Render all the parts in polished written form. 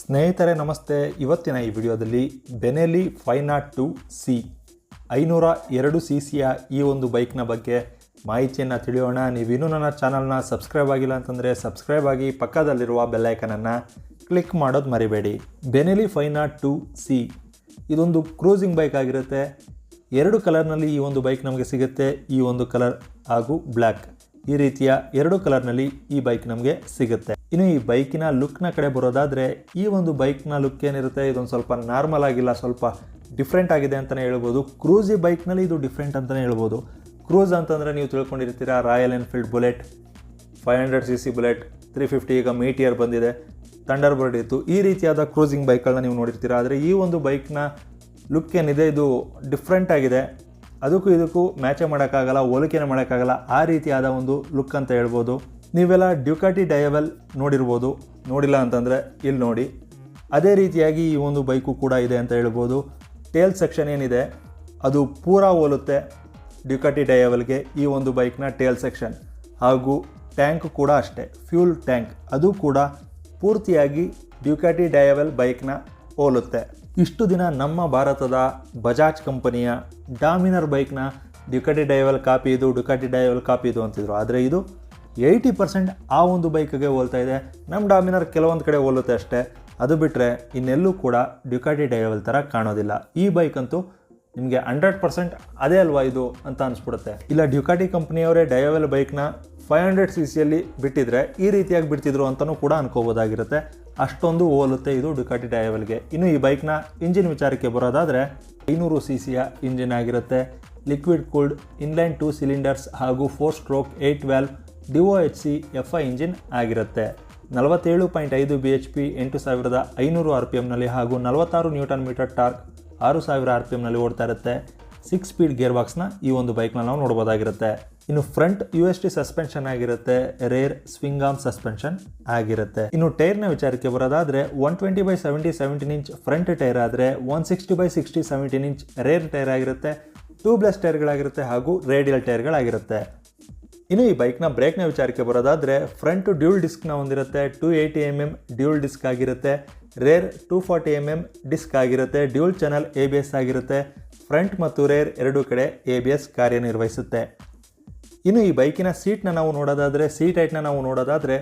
ಸ್ನೇಹಿತರೆ ನಮಸ್ತೆ. ಇವತ್ತಿನ ಈ ವಿಡಿಯೋದಲ್ಲಿ ಬೆನೆಲಿ 502C 502 ಸಿಸಿಯ ಈ ಒಂದು ಬೈಕ್ನ ಬಗ್ಗೆ ಮಾಹಿತಿಯನ್ನು ತಿಳಿಯೋಣ. ನೀವಿನ್ನೂ ನನ್ನ ಚಾನಲ್ನ ಸಬ್ಸ್ಕ್ರೈಬ್ ಆಗಿಲ್ಲ ಅಂತಂದರೆ ಸಬ್ಸ್ಕ್ರೈಬ್ ಆಗಿ, ಪಕ್ಕದಲ್ಲಿರುವ ಬೆಲ್ಲೈಕನನ್ನು ಕ್ಲಿಕ್ ಮಾಡೋದು ಮರಿಬೇಡಿ. ಬೆನೆಲಿ 502C ಇದೊಂದು ಕ್ರೂಸಿಂಗ್ ಬೈಕ್ ಆಗಿರುತ್ತೆ. ಎರಡು ಕಲರ್ನಲ್ಲಿ ಈ ಒಂದು ಬೈಕ್ ನಮಗೆ ಸಿಗುತ್ತೆ. ಈ ಒಂದು ಕಲರ್ ಹಾಗೂ ಬ್ಲ್ಯಾಕ್, ಈ ರೀತಿಯ ಎರಡು ಕಲರ್ನಲ್ಲಿ ಈ ಬೈಕ್ ನಮಗೆ ಸಿಗುತ್ತೆ. ಇನ್ನು ಈ ಬೈಕಿನ ಲುಕ್ನ ಕಡೆ ಬರೋದಾದರೆ, ಈ ಒಂದು ಬೈಕ್ನ ಲುಕ್ ಏನಿರುತ್ತೆ ಇದೊಂದು ಸ್ವಲ್ಪ ನಾರ್ಮಲ್ ಆಗಿಲ್ಲ, ಸ್ವಲ್ಪ ಡಿಫ್ರೆಂಟ್ ಆಗಿದೆ ಅಂತಲೇ ಹೇಳ್ಬೋದು. ಕ್ರೂಸಿ ಬೈಕ್ನಲ್ಲಿ ಇದು ಡಿಫ್ರೆಂಟ್ ಅಂತಲೇ ಹೇಳ್ಬೋದು. ಕ್ರೂಸ್ ಅಂತಂದರೆ ನೀವು ತಿಳ್ಕೊಂಡಿರ್ತೀರಾ, Royal Enfield Bullet, 500cc Bullet, 350, ಈಗ ಮೀಟಿಯರ್ ಬಂದಿದೆ, ಥಂಡರ್ ಬರ್ಡ್ ಇತ್ತು. ಈ ರೀತಿಯಾದ ಕ್ರೂಸಿಂಗ್ ಬೈಕ್ಗಳನ್ನ ನೀವು ನೋಡಿರ್ತೀರಾ. ಆದರೆ ಈ ಒಂದು ಬೈಕ್ನ ಲುಕ್ ಏನಿದೆ ಇದು ಡಿಫ್ರೆಂಟ್ ಆಗಿದೆ. ಅದಕ್ಕೂ ಇದಕ್ಕೂ ಮ್ಯಾಚೇ ಮಾಡೋಕ್ಕಾಗಲ್ಲ, ಹೋಲಿಕೆನೇ ಮಾಡೋಕ್ಕಾಗಲ್ಲ, ಆ ರೀತಿಯಾದ ಒಂದು ಲುಕ್ ಅಂತ ಹೇಳ್ಬೋದು. ನೀವೆಲ್ಲ ಡ್ಯುಕಾಟಿ ಡಯವೆಲ್ ನೋಡಿರ್ಬೋದು, ನೋಡಿಲ್ಲ ಅಂತಂದರೆ ಇಲ್ಲಿ ನೋಡಿ. ಅದೇ ರೀತಿಯಾಗಿ ಈ ಒಂದು ಬೈಕು ಕೂಡ ಇದೆ ಅಂತ ಹೇಳ್ಬೋದು. ಟೇಲ್ ಸೆಕ್ಷನ್ ಏನಿದೆ ಅದು ಪೂರಾ ಹೋಲುತ್ತೆ ಡ್ಯುಕಾಟಿ ಡಯವೆಲ್ಗೆ, ಈ ಒಂದು ಬೈಕ್ನ ಟೇಲ್ ಸೆಕ್ಷನ್. ಹಾಗೂ ಟ್ಯಾಂಕ್ ಕೂಡ ಅಷ್ಟೇ, ಫ್ಯೂಲ್ ಟ್ಯಾಂಕ್ ಅದು ಕೂಡ ಪೂರ್ತಿಯಾಗಿ ಡ್ಯುಕಾಟಿ ಡಯವೆಲ್ ಬೈಕ್ನ ಹೋಲುತ್ತೆ. ಇಷ್ಟು ದಿನ ನಮ್ಮ ಭಾರತದ ಬಜಾಜ್ ಕಂಪನಿಯ ಡಾಮಿನರ್ ಬೈಕ್ನ ಡ್ಯುಕಾಟಿ ಡಯವೆಲ್ ಕಾಪಿ ಇದು, ಡ್ಯುಕಾಟಿ ಡಯವೆಲ್ ಕಾಪಿ ಇದು ಅಂತಿದ್ರು. ಆದರೆ ಇದು 80% ಆ ಒಂದು ಬೈಕ್ಗೆ ಹೋಲ್ತಾ ಇದೆ. ನಮ್ಮ ಡಾಮಿನರ್ ಕೆಲವೊಂದು ಕಡೆ ಹೋಲುತ್ತೆ ಅಷ್ಟೇ, ಅದು ಬಿಟ್ಟರೆ ಇನ್ನೆಲ್ಲೂ ಕೂಡ ಡ್ಯುಕಾಟಿ ಡಯವೆಲ್ ಥರ ಕಾಣೋದಿಲ್ಲ. ಈ ಬೈಕ್ ಅಂತೂ ನಿಮಗೆ 100% ಅದೇ ಅಲ್ವಾ ಇದು ಅಂತ ಅನಿಸ್ಬಿಡುತ್ತೆ. ಇಲ್ಲ ಡ್ಯುಕಾಟಿ ಕಂಪ್ನಿಯವರೇ ಡಯವೆಲ್ ಬೈಕ್ನ 500cc ಬಿಟ್ಟಿದ್ರೆ ಈ ರೀತಿಯಾಗಿ ಬಿಡ್ತಿದ್ರು ಅಂತಲೂ ಕೂಡ ಅನ್ಕೋಬೋದಾಗಿರುತ್ತೆ. ಅಷ್ಟೊಂದು ಹೋಲುತ್ತೆ ಇದು ಡ್ಯುಕಾಟಿ ಡಯವೆಲ್ಗೆ. ಇನ್ನು ಈ ಬೈಕ್ನ ಇಂಜಿನ್ ವಿಚಾರಕ್ಕೆ ಬರೋದಾದರೆ 500cc ಇಂಜಿನ್ ಆಗಿರುತ್ತೆ. ಲಿಕ್ವಿಡ್ ಕೂಲ್ಡ್ ಇನ್ಲೈನ್ 2 ಸಿಲಿಂಡರ್ಸ್ ಹಾಗೂ 4 stroke 8 valve DOHC FI engine ಆಗಿರುತ್ತೆ. 47.5 bhp 8500 RPMನಲ್ಲಿ ಹಾಗೂ 46 Nm ಟಾರ್ಕ್ 6000 RPMನಲ್ಲಿ ಓಡ್ತಾ ಇರುತ್ತೆ. 6 ಸ್ಪೀಡ್ ಗೇರ್ ಬಾಕ್ಸ್ನ ಈ ಒಂದು ಬೈಕ್ನ ನಾವು ನೋಡ್ಬೋದಾಗಿರುತ್ತೆ. ಇನ್ನು ಫ್ರಂಟ್ UST ಸಸ್ಪೆನ್ಷನ್ ಆಗಿರುತ್ತೆ, ರೇರ್ ಸ್ವಿಂಗ್ ಆರ್ಮ್ ಸಸ್ಪೆನ್ಷನ್ ಆಗಿರುತ್ತೆ. ಇನ್ನು ಟೈರ್ನ ವಿಚಾರಕ್ಕೆ ಬರೋದಾದರೆ 120/70 17 ಇಂಚ್ ಫ್ರಂಟ್ ಟೈರ್ ಆದರೆ 160/60 17 ಇಂಚ್ ರೇರ್ ಟೈರ್ ಆಗಿರುತ್ತೆ. ಟ್ಯೂಬ್ಲೆಸ್ ಟೈರ್ಗಳಾಗಿರುತ್ತೆ ಹಾಗೂ ರೇಡಿಯಲ್ ಟೈರ್ಗಳಾಗಿರುತ್ತೆ. ಇನ್ನು ಈ ಬೈಕ್ನ ಬ್ರೇಕ್ನ ವಿಚಾರಕ್ಕೆ ಬರೋದಾದರೆ ಫ್ರಂಟ್ ಡ್ಯೂಲ್ ಡಿಸ್ಕ್ನ ಹೊಂದಿರುತ್ತೆ. 280 mm ಡ್ಯೂಲ್ ಡಿಸ್ಕ್ ಆಗಿರುತ್ತೆ. ರೇರ್ 240 mm ಡಿಸ್ಕ್ ಆಗಿರುತ್ತೆ. ಡ್ಯೂಲ್ ಚಾನಲ್ ABS ಆಗಿರುತ್ತೆ. ಫ್ರಂಟ್ ಮತ್ತು ರೇರ್ ಎರಡೂ ಕಡೆ ABS ಕಾರ್ಯನಿರ್ವಹಿಸುತ್ತೆ. ಇನ್ನು ಈ ಬೈಕಿನ ಸೀಟ್ನ ನಾವು ನೋಡೋದಾದರೆ, ಸೀಟ್ ಹೈಟ್ನ ನಾವು ನೋಡೋದಾದರೆ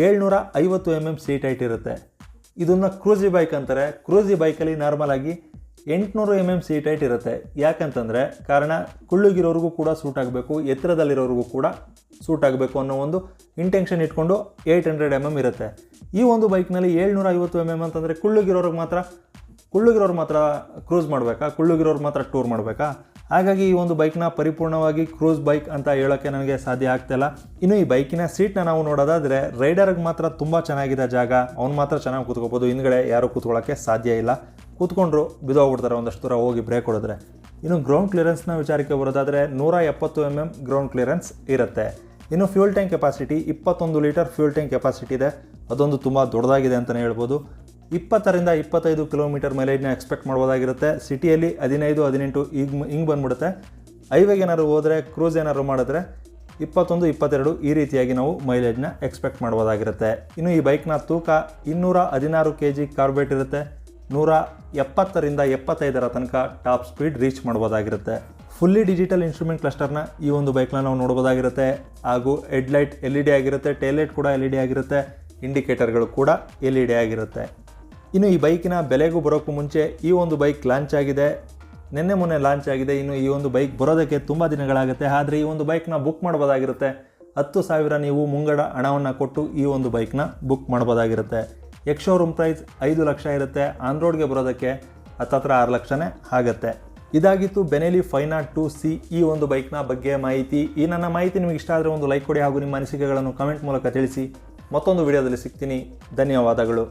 750 mm ಸೀಟ್ ಹೈಟ್ ಇರುತ್ತೆ. ಇದನ್ನು ಕ್ರೂಸಿ ಬೈಕ್ ಅಂತಾರೆ. ಕ್ರೂಸಿ ಬೈಕಲ್ಲಿ ನಾರ್ಮಲ್ ಆಗಿ 800 mm ಸೀಟ್ ಹೈಟ್ ಇರುತ್ತೆ. ಯಾಕಂತಂದರೆ ಕಾರಣ ಕುಳ್ಳುಗಿರೋರಿಗೂ ಕೂಡ ಸೂಟ್ ಆಗಬೇಕು, ಎತ್ತರದಲ್ಲಿರೋರಿಗೂ ಕೂಡ ಸೂಟ್ ಆಗಬೇಕು ಅನ್ನೋ ಒಂದು ಇಂಟೆನ್ಷನ್ ಇಟ್ಕೊಂಡು 800 mm ಇರುತ್ತೆ. ಈ ಒಂದು ಬೈಕ್ನಲ್ಲಿ 750 mm ಅಂತಂದರೆ ಕುಳ್ಳುಗಿರೋರು ಮಾತ್ರ ಕ್ರೂಸ್ ಮಾಡಬೇಕಾ, ಕುಳ್ಳುಗಿರೋರು ಮಾತ್ರ ಟೂರ್ ಮಾಡಬೇಕಾ? ಹಾಗಾಗಿ ಈ ಒಂದು ಬೈಕ್ನ ಪರಿಪೂರ್ಣವಾಗಿ ಕ್ರೂಸ್ ಬೈಕ್ ಅಂತ ಹೇಳೋಕ್ಕೆ ನನಗೆ ಸಾಧ್ಯ ಆಗ್ತಿಲ್ಲ. ಇನ್ನು ಈ ಬೈಕಿನ ಸೀಟ್ನ ನಾವು ನೋಡೋದಾದರೆ ರೈಡರ್ಗೆ ಮಾತ್ರ ತುಂಬ ಚೆನ್ನಾಗಿದೆ ಜಾಗ, ಅವ್ನು ಮಾತ್ರ ಚೆನ್ನಾಗಿ ಕೂತ್ಕೋಬೋದು. ಹಿಂದ್ಗಡೆ ಯಾರೂ ಕೂತ್ಕೊಳ್ಳೋಕ್ಕೆ ಸಾಧ್ಯ ಇಲ್ಲ, ಕೂತ್ಕೊಂಡ್ರು ಬಿದ್ದೋಗ್ಬಿಡ್ತಾರೆ ಒಂದಷ್ಟು ದೂರ ಹೋಗಿ ಬ್ರೇಕ್ ಹೊಡೆದ್ರೆ. ಇನ್ನು ಗ್ರೌಂಡ್ ಕ್ಲಿಯರೆನ್ಸ್ನ ವಿಚಾರಕ್ಕೆ ಬರೋದಾದರೆ 170 mm ಗ್ರೌಂಡ್ ಕ್ಲಿಯರೆನ್ಸ್ ಇರುತ್ತೆ. ಇನ್ನು fuel tank capacity 21 litre fuel tank capacity ಇದೆ. ಅದೊಂದು ತುಂಬ ದೊಡ್ಡದಾಗಿದೆ ಅಂತಲೇ ಹೇಳ್ಬೋದು. 20ರಿಂದ 25 ಕಿಲೋಮೀಟರ್ ಮೈಲೇಜ್ನ ಎಕ್ಸ್ಪೆಕ್ಟ್ ಮಾಡ್ಬೋದಾಗಿರುತ್ತೆ. ಸಿಟಿಯಲ್ಲಿ 15-18 ಹಿಂಗೆ ಬಂದ್ಬಿಡುತ್ತೆ. ಹೈವೇಗೆ ಏನಾದ್ರು ಹೋದರೆ, ಕ್ರೂಸ್ ಏನಾದ್ರು ಮಾಡಿದ್ರೆ 21-22 ಈ ರೀತಿಯಾಗಿ ನಾವು ಮೈಲೇಜ್ನ ಎಕ್ಸ್ಪೆಕ್ಟ್ ಮಾಡ್ಬೋದಾಗಿರುತ್ತೆ. ಇನ್ನು ಈ ಬೈಕ್ನ ತೂಕ 216 kg ಕಾರ್ಬೇಟ್ ಇರುತ್ತೆ. 170ರಿಂದ 75 ತನಕ ಟಾಪ್ ಸ್ಪೀಡ್ ರೀಚ್ ಮಾಡ್ಬೋದಾಗಿರುತ್ತೆ. ಫುಲ್ಲಿ ಡಿಜಿಟಲ್ ಇನ್ಸ್ಟ್ರೂಮೆಂಟ್ ಕ್ಲಸ್ಟರ್ನ ಈ ಒಂದು ಬೈಕ್ನ ನಾವು ನೋಡ್ಬೋದಾಗಿರುತ್ತೆ. ಹಾಗೂ ಹೆಡ್ಲೈಟ್ LED ಆಗಿರುತ್ತೆ, ಟೇಲ್ಲೈಟ್ ಕೂಡ LED ಆಗಿರುತ್ತೆ, ಇಂಡಿಕೇಟರ್ಗಳು ಕೂಡ LED ಆಗಿರುತ್ತೆ. ಇನ್ನು ಈ ಬೈಕಿನ ಬೆಲೆಗೂ ಬರೋಕ್ಕೂ ಮುಂಚೆ ಈ ಒಂದು ಬೈಕ್ ಲಾಂಚ್ ಆಗಿದೆ, ನಿನ್ನೆ ಮೊನ್ನೆ ಲಾಂಚ್ ಆಗಿದೆ. ಇನ್ನು ಈ ಒಂದು ಬೈಕ್ ಬರೋದಕ್ಕೆ ತುಂಬ ದಿನಗಳಾಗುತ್ತೆ. ಆದರೆ ಈ ಒಂದು ಬೈಕ್ನ ಬುಕ್ ಮಾಡ್ಬೋದಾಗಿರುತ್ತೆ. 10,000 ನೀವು ಮುಂಗಡ ಹಣವನ್ನು ಕೊಟ್ಟು ಈ ಒಂದು ಬೈಕ್ನ ಬುಕ್ ಮಾಡ್ಬೋದಾಗಿರುತ್ತೆ. ಎಕ್ಸ್-ಶೋರೂಮ್ ಪ್ರೈಸ್ 5 ಲಕ್ಷ ಇರುತ್ತೆ. ಆನ್ ರೋಡ್ಗೆ ಬರೋದಕ್ಕೆ ಹತ್ತತ್ರ 6 ಲಕ್ಷನೇ ಆಗುತ್ತೆ. ಇದಾಗಿತ್ತು ಬೆನೆಲಿ 502C ಈ ಒಂದು ಬೈಕ್ನ ಬಗ್ಗೆ ಮಾಹಿತಿ. ಈ ನನ್ನ ಮಾಹಿತಿ ನಿಮಗೆ ಇಷ್ಟ ಆದರೆ ಒಂದು ಲೈಕ್ ಕೊಡಿ ಹಾಗೂ ನಿಮ್ಮ ಅನಿಸಿಕೆಗಳನ್ನು ಕಮೆಂಟ್ ಮೂಲಕ ತಿಳಿಸಿ. ಮತ್ತೊಂದು ವಿಡಿಯೋದಲ್ಲಿ ಸಿಗ್ತೀನಿ. ಧನ್ಯವಾದಗಳು.